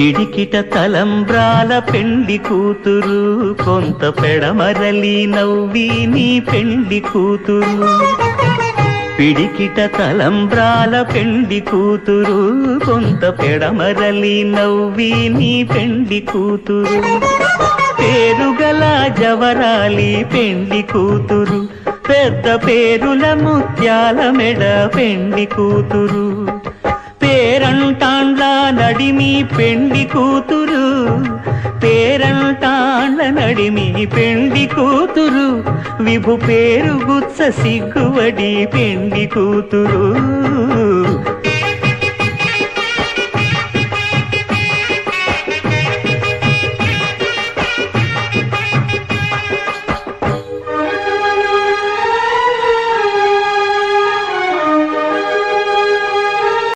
పిడికిట తలంబ్రాల పెండి కూతురు, కొంత పెడమరలి నవ్వి నీ పెండి కూతురు. పిడికిట తలంబ్రాల పెండి కూతురు, కొంత పెడమరలి నవ్వి నీ పెండి కూతురు. పేరుగల జవరాలి పెండి కూతురు, పెద్ద పేరుల ముత్యాల మెడ పెండి కూతురు. పేరంటాండ్ల నడిమి పెండి కూతురు, పేరంటాండ్ల నడిమి పెండి కూతురు. విభు పేరు గుత్స సిగ్గువడి పెండి కూతురు.